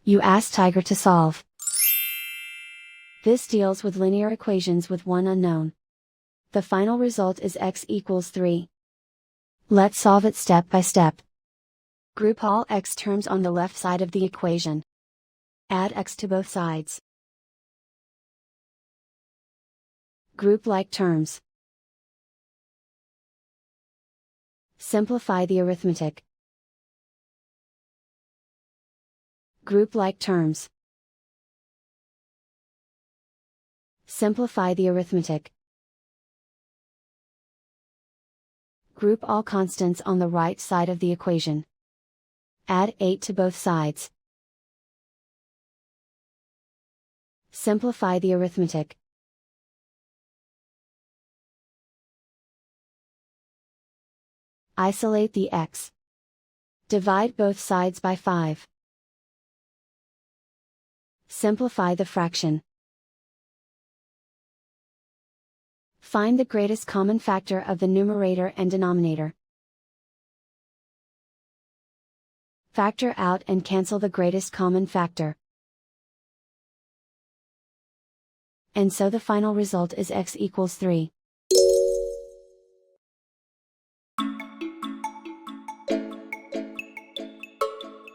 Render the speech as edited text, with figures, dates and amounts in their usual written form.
You ask Tiger to solve. This deals with linear equations with one unknown. The final result is x equals 3. Let's solve it step by step. Group all x terms on the left side of the equation. Add x to both sides. Group like terms. Simplify the arithmetic. Group like terms. Simplify the arithmetic. Group all constants on the right side of the equation. Add 8 to both sides. Simplify the arithmetic. Isolate the x. Divide both sides by 5. Simplify the fraction. Find the greatest common factor of the numerator and denominator. Factor out and cancel the greatest common factor. And so the final result is x equals 3.